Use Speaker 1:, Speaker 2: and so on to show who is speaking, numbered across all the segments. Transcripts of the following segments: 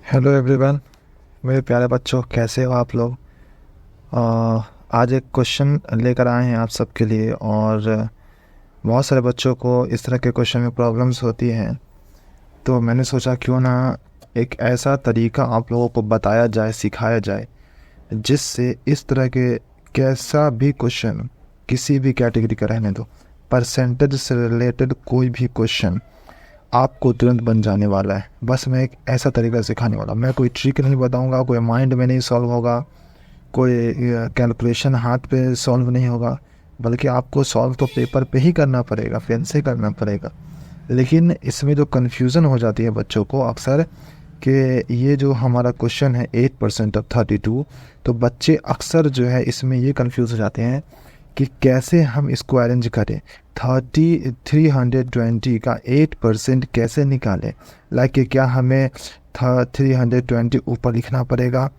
Speaker 1: Hello everyone, मेरे प्यारे बच्चों, कैसे हो आप लोग। आज एक क्वेश्चन लेकर आए हैं आप सबके लिए। और बहुत सारे बच्चों को इस तरह के क्वेश्चन में प्रॉब्लम्स होती हैं, तो मैंने सोचा क्यों ना एक ऐसा तरीका आप लोगों को बताया जाए, सिखाया जाए, जिससे इस तरह के कैसा भी क्वेश्चन, किसी भी कैटेगरी का रहने दो, परसेंटेज से रिलेटेड कोई भी क्वेश्चन आपको तुरंत बन जाने वाला है। बस मैं एक ऐसा तरीका सिखाने वाला, मैं कोई ट्रिक नहीं बताऊंगा, कोई माइंड में नहीं सॉल्व होगा, कोई कैलकुलेशन हाथ पे सॉल्व नहीं होगा, बल्कि आपको सॉल्व तो पेपर पे ही करना पड़ेगा, पेन से करना पड़ेगा। लेकिन इसमें जो कन्फ्यूज़न हो जाती है बच्चों को अक्सर, कि ये जो हमारा क्वेश्चन है 8% ऑफ 32, तो बच्चे अक्सर जो है इसमें ये कन्फ्यूज़ हो जाते हैं कि कैसे हम इसको अरेंज करें। 320 का 8% कैसे निकालें। लाइक क्या हमें 320 ऊपर लिखना पड़ेगा,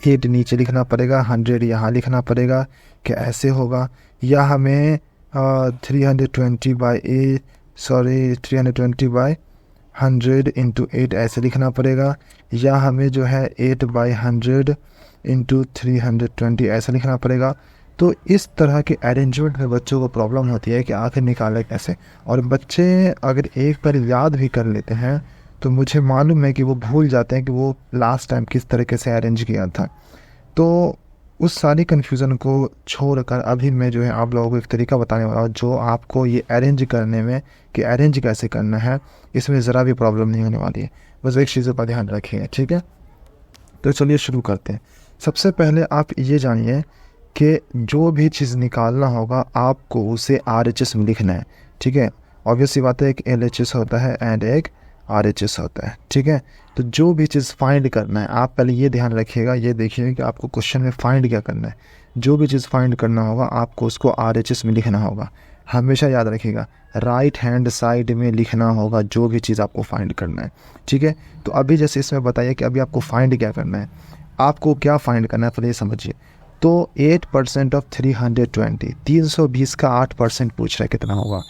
Speaker 1: 8 नीचे लिखना पड़ेगा, 100 यहाँ लिखना पड़ेगा, क्या ऐसे होगा? या हमें 320 इंटू 8 ऐसे लिखना पड़ेगा, या हमें जो है 8/100 इंटू 320 ऐसा लिखना पड़ेगा। तो इस तरह के अरेंजमेंट में बच्चों को प्रॉब्लम होती है कि आखिर निकालें कैसे। और बच्चे अगर एक बार याद भी कर लेते हैं तो मुझे मालूम है कि वो भूल जाते हैं कि वो लास्ट टाइम किस तरीके से अरेंज किया था। तो उस सारी कन्फ्यूज़न को छोड़कर अभी मैं जो है आप लोगों को एक तरीका बताने वाला हूँ, जो आपको ये अरेंज करने में, कि अरेंज कैसे करना है, इसमें ज़रा भी प्रॉब्लम नहीं होने वाली है। बस एक चीज़ों का ध्यान रखिए, ठीक है। तो चलिए शुरू करते हैं। सबसे पहले आप ये जानिए कि जो भी चीज़ निकालना होगा आपको उसे RHS में लिखना है, ठीक है। ऑब्वियस सी बात है, एक LHS होता है एंड एक RHS होता है, ठीक है। तो जो भी चीज़ फाइंड करना है, आप पहले ये ध्यान रखिएगा, ये देखिए कि आपको क्वेश्चन में फाइंड क्या करना है। जो भी चीज़ फाइंड करना होगा आपको उसको RHS में लिखना होगा। हमेशा याद रखिएगा, राइट हैंड साइड में लिखना होगा जो भी चीज़ आपको फाइंड करना है, ठीक है। तो अभी जैसे इसमें बताइए कि अभी आपको फाइंड क्या करना है, आपको क्या फाइंड करना है, पहले समझिए। तो 8% ऑफ 320, 320 का 8% पूछ रहा है कितना होगा।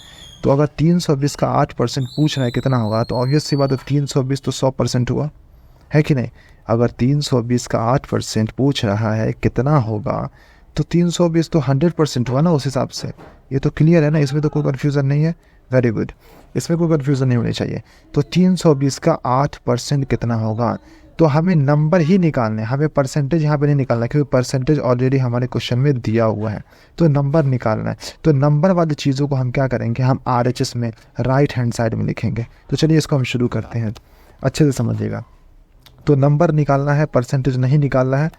Speaker 1: तो अगर 320 का 8% पूछ रहा है कितना होगा, तो ऑब्वियस सी बात है 320 तो 100% हुआ, है कि नहीं। अगर 320 का 8% पूछ रहा है कितना होगा, तो 320 तो 100% हुआ ना उस हिसाब से। ये तो क्लियर है ना, इसमें तो कोई कन्फ्यूज़न नहीं है। वेरी गुड, इसमें कोई कन्फ्यूज़न नहीं होनी चाहिए। तो 320 का 8% कितना होगा, तो हमें नंबर ही निकालने हैं, हमें परसेंटेज यहाँ पे नहीं निकालना, क्योंकि परसेंटेज ऑलरेडी हमारे क्वेश्चन में दिया हुआ है। तो नंबर निकालना है, तो नंबर वाली चीज़ों को हम क्या करेंगे, हम RHS में राइट हैंड साइड में लिखेंगे। तो चलिए इसको हम शुरू करते हैं, अच्छे से समझिएगा। तो नंबर निकालना है, परसेंटेज नहीं निकालना है।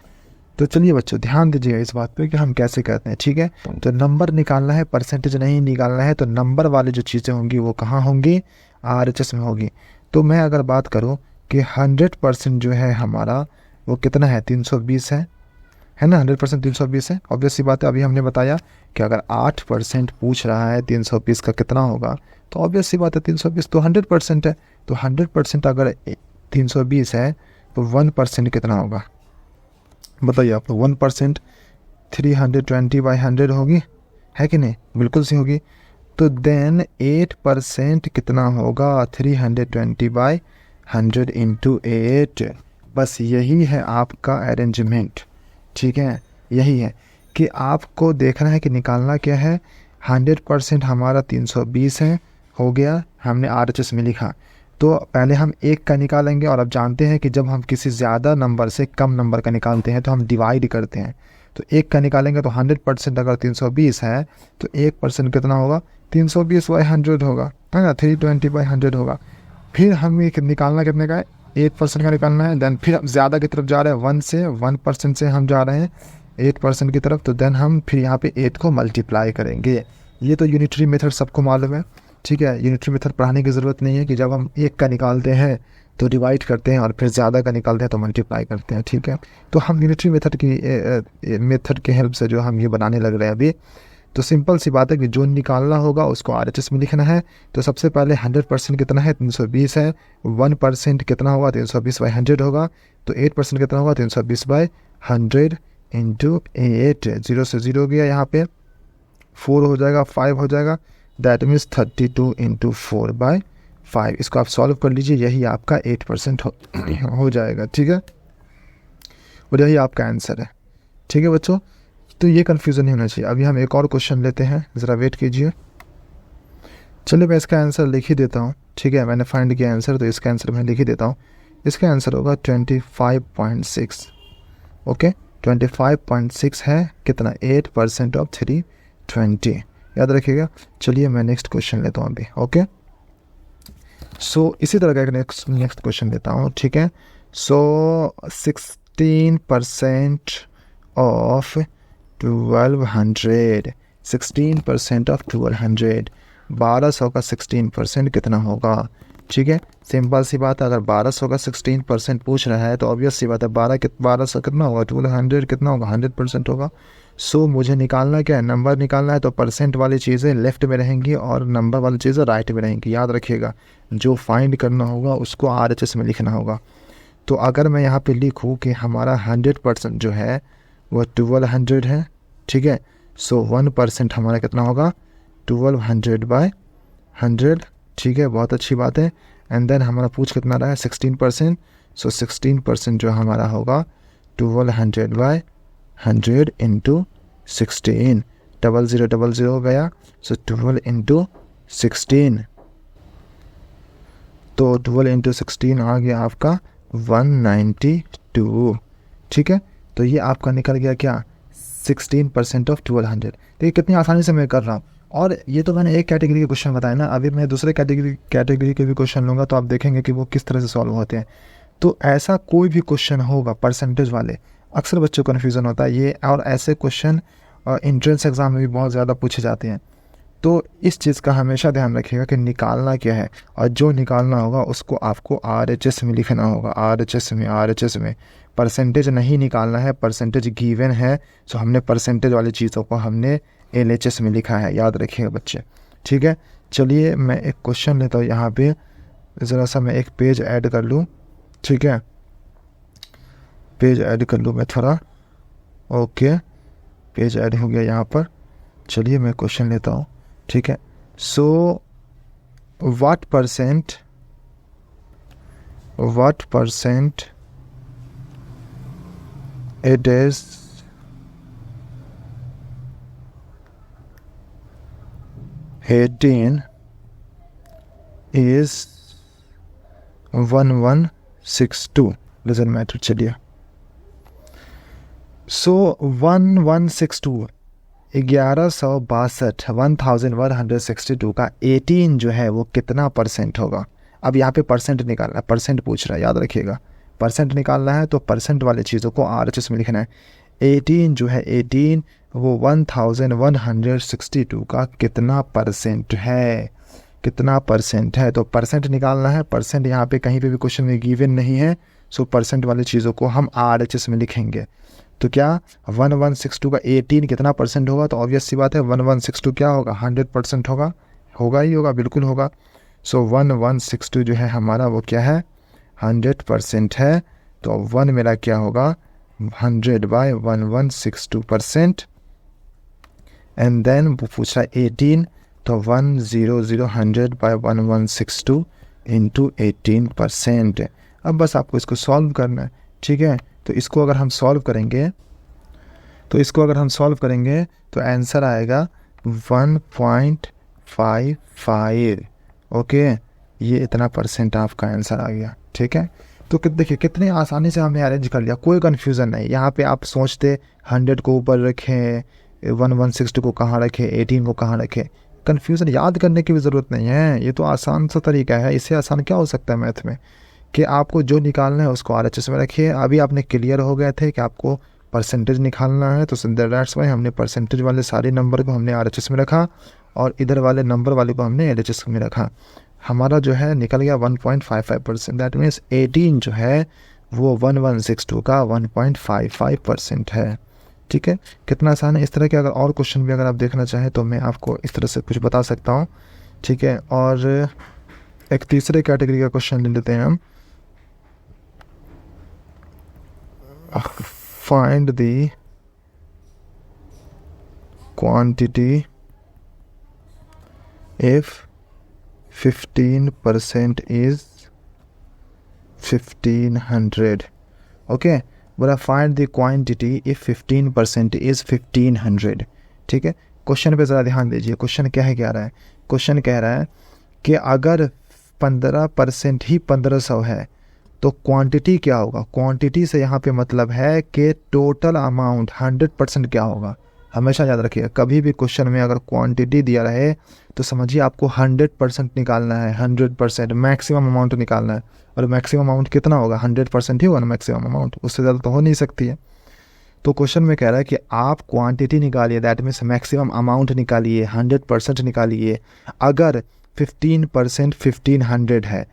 Speaker 1: तो चलिए बच्चों ध्यान दीजिएगा इस बात पे कि हम कैसे करते हैं, ठीक है। तो नंबर निकालना है, परसेंटेज नहीं निकालना है। तो नंबर वाली जो चीज़ें होंगी वो कहाँ होंगी, RHS में होगी। तो मैं अगर बात करूँ कि 100% जो है हमारा वो कितना है, 320 है ना। 100% 320 है। ऑब्वियस सी बात है, अभी हमने बताया कि अगर 8% पूछ रहा है 320 का कितना होगा, तो ऑब्वियस सी बात है 320 तो 100% है। तो 100% अगर 320 है तो 1% कितना होगा, बताइए आप। तो 1% 320/100 होगी, है कि नहीं, बिल्कुल सी होगी। तो देन 8% कितना होगा, 320/100 इंटू 8। बस यही है आपका अरेंजमेंट, ठीक है। यही है कि आपको देखना है कि निकालना क्या है। 100% हमारा 320 है, हो गया, हमने RHS में लिखा। तो पहले हम एक का निकालेंगे, और अब जानते हैं कि जब हम किसी ज़्यादा नंबर से कम नंबर का निकालते हैं तो हम डिवाइड करते हैं। तो एक का निकालेंगे, तो 100% अगर 320 है तो 1% कितना होगा, 320/100 होगा, है ना, 320/100 होगा। फिर हमें निकालना कितने का है, 8% का निकालना है। देन फिर हम ज़्यादा की तरफ जा रहे हैं, 1% से हम जा रहे हैं 8% की तरफ। तो देन हम फिर यहाँ पे 8 को मल्टीप्लाई करेंगे। ये तो यूनिटरी मेथड सबको मालूम है, ठीक है। यूनिटरी मेथड पढ़ाने की ज़रूरत नहीं है कि जब हम एक का निकालते हैं तो डिवाइड करते हैं, और फिर ज़्यादा का निकालते हैं तो मल्टीप्लाई करते हैं, ठीक है। तो हम यूनिटरी मेथड की हेल्प से जो हम ये बनाने लग रहे हैं अभी। तो सिंपल सी बात है कि जो निकालना होगा उसको RHS में लिखना है। तो सबसे पहले 100% कितना है, 320 है। 1% कितना होगा, 320/100 होगा। तो 8% कितना होगा, 320/100 इंटू 8। 0 से 0 गया, यहाँ पे 4 हो जाएगा, 5 हो जाएगा। That means 32 into 4/5। 5। इसको आप सॉल्व कर लीजिए, यही आपका 8% हो जाएगा, ठीक है, और यही आपका आंसर है, ठीक है बच्चों। तो ये कन्फ्यूज़न नहीं होना चाहिए। अभी हम एक और क्वेश्चन लेते हैं, ज़रा वेट कीजिए। चलिए मैं इसका आंसर लिख ही देता हूँ, ठीक है, मैंने फाइंड किया आंसर, तो इसका आंसर मैं लिख ही देता हूँ। इसका आंसर होगा 25.6। ओके, 25.6 है कितना, 8% ऑफ 320, याद रखिएगा। चलिए मैं नेक्स्ट क्वेश्चन लेता हूँ अभी। ओके, सो इसी तरह का एक नेक्स्ट क्वेश्चन लेता हूँ, ठीक है। सो 16% ऑफ 1200, 16% ऑफ 1200, 1200 का 16% कितना होगा, ठीक है। सिंपल सी बात है, अगर 1200 का 16% पूछ रहा है तो ऑब्वियस सी बात है 1200 कितना होगा, 1200 कितना होगा, 100% होगा। सो मुझे निकालना क्या है, नंबर निकालना है, तो परसेंट वाली चीज़ें लेफ़्ट में रहेंगी और नंबर वाली चीज़ें राइट में रहेंगी, याद रखिएगा। जो फाइंड करना होगा उसको RHS में लिखना होगा। तो अगर मैं यहाँ पे लिखूँ कि हमारा 100% जो है वो 1200 है, ठीक है। सो 1% हमारा कितना होगा, 1200/100, ठीक है, बहुत अच्छी बात है। एंड देन हमारा पूछ कितना रहा है, 16%। सो 16% जो हमारा होगा 1200/100 इंटू 16, 0000 हो गया। सो 12 इंटू 16, तो 12 इंटू 16 आ गया आपका 192, ठीक है। तो ये आपका निकल गया क्या, 16% ऑफ 1200। देखिए कितनी आसानी से मैं कर रहा हूँ। और ये तो मैंने एक कैटेगरी के क्वेश्चन बताए ना, अभी मैं दूसरे कैटेगरी के भी क्वेश्चन लूँगा तो आप देखेंगे कि वो किस तरह से सॉल्व होते हैं। तो ऐसा कोई भी क्वेश्चन होगा परसेंटेज वाले, अक्सर बच्चों को कन्फ्यूज़न होता है ये, और ऐसे क्वेश्चन एंट्रेंस एग्ज़ाम में भी बहुत ज़्यादा पूछे जाते हैं। तो इस चीज़ का हमेशा ध्यान रखिएगा कि निकालना क्या है, और जो निकालना होगा उसको आपको RHS में लिखना होगा। RHS में परसेंटेज नहीं निकालना है, परसेंटेज गिवन है। सो हमने परसेंटेज वाली चीज़ों को हमने LHS में लिखा है, याद रखिएगा बच्चे, ठीक है। चलिए मैं एक क्वेश्चन लेता हूँ, यहाँ पे ज़रा सा मैं एक पेज ऐड कर लूँ, ठीक है, पेज ऐड कर लूँ मैं थोड़ा। ओके, पेज ऐड हो गया यहाँ पर। चलिए मैं क्वेश्चन लेता हूँ, ठीक है। सो what percent it is 18 is 1162, doesn't matter। चलिए, सो 1162, 1162 का 18 जो है वो कितना परसेंट होगा। अब यहाँ पे परसेंट निकालना है, परसेंट पूछ रहा है, याद रखिएगा। परसेंट निकालना है तो परसेंट वाले चीज़ों को RHS में लिखना है। 18 जो है, 18 वो 1162 का कितना परसेंट है, कितना परसेंट है। तो परसेंट निकालना है, परसेंट यहाँ पे कहीं पे भी क्वेश्चन में गिवन नहीं है। सो परसेंट वाली चीज़ों को हम RHS में लिखेंगे। तो क्या 1162 का 18 कितना परसेंट होगा, तो ऑब्वियस सी बात है 1162 क्या होगा, 100% होगा, होगा ही होगा, बिल्कुल होगा। सो 1162 जो है हमारा वो क्या है, 100% है। तो 1 मेरा क्या होगा, 100/1162%। एंड देन वो पूछा 18, तो 100/1162 इंटू 18%। अब बस आपको इसको सॉल्व करना है, ठीक है। तो इसको अगर हम सॉल्व करेंगे तो आंसर आएगा 1.55। ओके, ये इतना परसेंट आपका आंसर आ गया, ठीक है। तो देखिए कितने आसानी से हमने अरेंज कर लिया, कोई कन्फ्यूज़न नहीं। यहाँ पे आप सोचते 100 को ऊपर रखें, 1162 को कहाँ रखें, 18 को कहाँ रखें, कन्फ्यूज़न याद करने की भी ज़रूरत नहीं है। ये तो आसान सा तरीका है, इससे आसान क्या हो सकता है मैथ में, कि आपको जो निकालना है उसको RHS में रखिए। अभी आपने क्लियर हो गए थे कि आपको परसेंटेज निकालना है, तो दैट्स वाई हमने परसेंटेज वाले सारे नंबर को हमने RHS में रखा और इधर वाले नंबर वाले को हमने LHS में रखा। हमारा जो है निकल गया 1.55%। दैट मीन्स 18 जो है वो 1162 का 1.55% है, ठीक है। कितना आसान है। इस तरह के अगर और क्वेश्चन भी अगर आप देखना चाहें तो मैं आपको इस तरह से कुछ बता सकता हूँ, ठीक है। और एक तीसरे कैटेगरी का क्वेश्चन ले लेते हैं हम। Find the quantity if 15% is 1500। Okay, बोला find the quantity if 15% is 1500। ठीक है, क्वेश्चन पे ज़रा ध्यान दीजिए। क्वेश्चन क्या है, क्या रहा है? क्वेश्चन कह रहा है कि अगर 15% ही 1500 है तो क्वांटिटी क्या होगा। क्वांटिटी से यहाँ पे मतलब है कि टोटल अमाउंट 100% क्या होगा। हमेशा याद रखिएगा, कभी भी क्वेश्चन में अगर क्वांटिटी दिया रहे तो समझिए आपको 100% निकालना है। 100% मैक्सिमम अमाउंट निकालना है। और मैक्सिमम अमाउंट कितना होगा? 100% ही होगा ना मैक्सिमम अमाउंट, उससे ज़्यादा तो हो नहीं सकती है। तो क्वेश्चन में कह रहा है कि आप क्वांटिटी निकालिए, दैट मीन्स मैक्सिमम अमाउंट निकालिए, 100% निकालिए। अगर 15% 1500 है,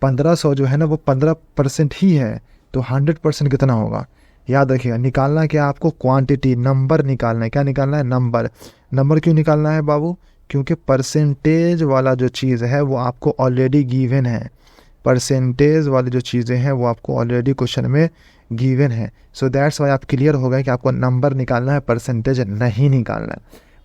Speaker 1: 1500 जो है ना वो 15% ही है, तो 100% कितना होगा? याद रखिएगा, निकालना क्या आपको? क्वांटिटी, नंबर निकालना है। क्या निकालना है? नंबर। नंबर क्यों निकालना है बाबू? क्योंकि परसेंटेज वाला जो चीज़ है वो आपको ऑलरेडी गिवन है। परसेंटेज वाली जो चीज़ें हैं वो आपको ऑलरेडी क्वेश्चन में गिवन है। सो दैट्स वाई आप क्लियर हो गए कि आपको नंबर निकालना है, परसेंटेज नहीं निकालना है।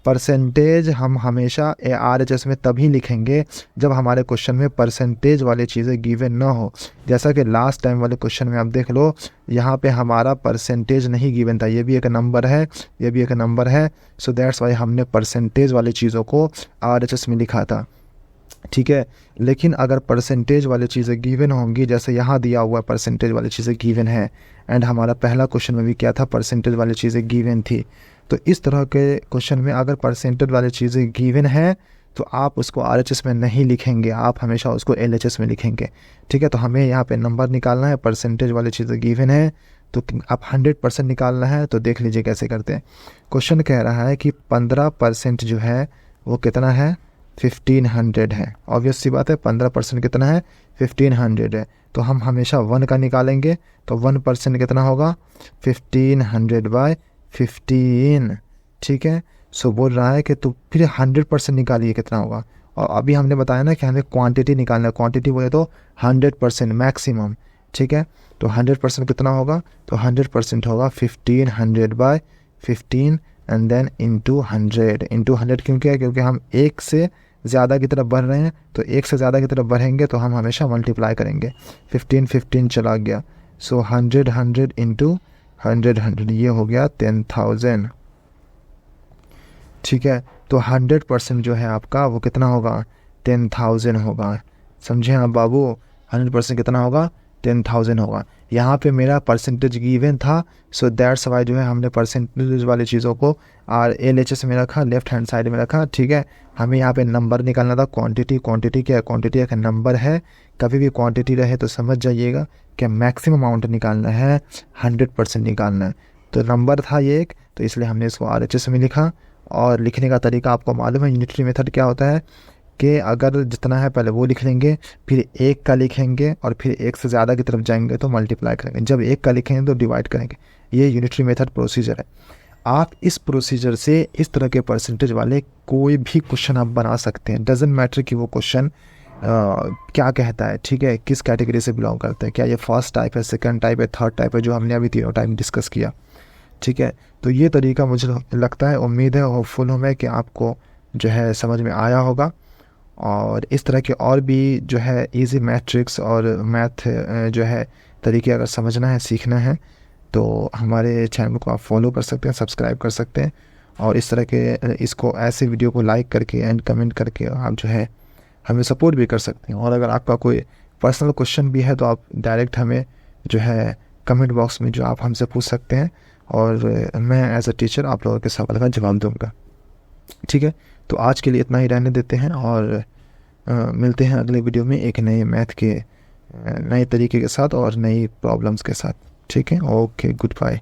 Speaker 1: परसेंटेज हम हमेशा RHS में तभी लिखेंगे जब हमारे क्वेश्चन में परसेंटेज वाली चीज़ें गिवन ना हो। जैसा कि लास्ट टाइम वाले क्वेश्चन में आप देख लो, यहाँ पे हमारा परसेंटेज नहीं गिवन था। ये भी एक नंबर है, ये भी एक नंबर है। सो दैट्स वाई हमने परसेंटेज वाली चीज़ों को RHS में लिखा था। ठीक है, लेकिन अगर परसेंटेज वाली चीज़ें गिवन होंगी, जैसे यहाँ दिया हुआ परसेंटेज वाली चीज़ें गिवन है, एंड हमारा पहला क्वेश्चन में भी क्या था? परसेंटेज वाली चीज़ें गिवन थी। तो इस तरह के क्वेश्चन में अगर परसेंटेज वाली चीज़ें गिवन है तो आप उसको RHS में नहीं लिखेंगे, आप हमेशा उसको LHS में लिखेंगे। ठीक है, तो हमें यहाँ पे नंबर निकालना है, परसेंटेज वाली चीज़ें गिवन है, तो आप 100% निकालना है। तो देख लीजिए कैसे करते हैं। क्वेश्चन कह रहा है कि 15% जो है वो कितना है? 1500 है। ऑब्वियस सी बात है, 15% कितना है? 1500 है। तो हम हमेशा 1 का निकालेंगे, तो 1% कितना होगा? 1500/15। ठीक है, सो बोल रहा है कि तो फिर 100% निकालिए कितना होगा। और अभी हमने बताया ना कि हमें क्वांटिटी निकालना है। क्वांटिटी बोले तो 100% मैक्सिमम। ठीक है, तो 100% कितना होगा? तो 100% होगा 1500/15 एंड देन इंटू 100। इंटू 100 क्यों किया? क्योंकि हम एक से ज़्यादा की तरफ बढ़ रहे हैं, तो एक से ज़्यादा की तरफ बढ़ेंगे तो हम हमेशा मल्टीप्लाई करेंगे। 15 चला गया, सो 100 इंटू 100, ये हो गया 10,000। ठीक है, तो 100% जो है आपका वो कितना होगा? 10,000 होगा। समझे आप बाबू? 100% कितना होगा? 10,000 होगा। यहाँ पे मेरा परसेंटेज गिवन था, सो दैट्स वाई जो है हमने परसेंटेज वाली चीज़ों को LHS में रखा, लेफ्ट हैंड साइड में रखा। ठीक है, हमें यहाँ पे नंबर निकालना था। क्वांटिटी क्या है? क्वांटिटी एक नंबर है। कभी भी क्वांटिटी रहे तो समझ जाइएगा कि मैक्सिमम अमाउंट निकालना है, 100% निकालना है। तो नंबर था ये एक, तो इसलिए हमने इसको RHS में लिखा। और लिखने का तरीका आपको मालूम है, यूनिटरी मेथड क्या होता है कि अगर जितना है पहले वो लिख लेंगे, फिर 1 का लिखेंगे, और फिर 1 से ज़्यादा की तरफ जाएंगे तो मल्टीप्लाई करेंगे। जब 1 का लिखेंगे तो डिवाइड करेंगे। ये यूनिटरी मेथड प्रोसीजर है। आप इस प्रोसीजर से इस तरह के परसेंटेज वाले कोई भी क्वेश्चन आप बना सकते हैं। डजेंट मैटर कि वो क्वेश्चन क्या कहता है। ठीक है, किस कैटेगरी से बिलोंग करता है, क्या ये फर्स्ट टाइप है, सेकंड टाइप है, थर्ड टाइप है, जो हमने अभी तीनों टाइप डिस्कस किया। ठीक है, तो ये तरीका मुझे लगता है, उम्मीद है, होपफुल हूँ मैं कि आपको जो है समझ में आया होगा। और इस तरह के और भी जो है इजी मैट्रिक्स और मैथ जो है तरीके अगर समझना है, सीखना है, तो हमारे चैनल को आप फॉलो कर सकते हैं, सब्सक्राइब कर सकते हैं। और इस तरह के इसको ऐसे वीडियो को लाइक करके एंड कमेंट करके आप जो है हमें सपोर्ट भी कर सकते हैं। और अगर आपका कोई पर्सनल क्वेश्चन भी है तो आप डायरेक्ट हमें जो है कमेंट बॉक्स में जो आप हमसे पूछ सकते हैं, और मैं एज अ टीचर आप लोगों के सवाल का जवाब दूंगा। ठीक है, तो आज के लिए इतना ही रहने देते हैं, और मिलते हैं अगले वीडियो में एक नए मैथ के नए तरीके के साथ और नई प्रॉब्लम्स के साथ। ठीक है, ओके, गुड बाय।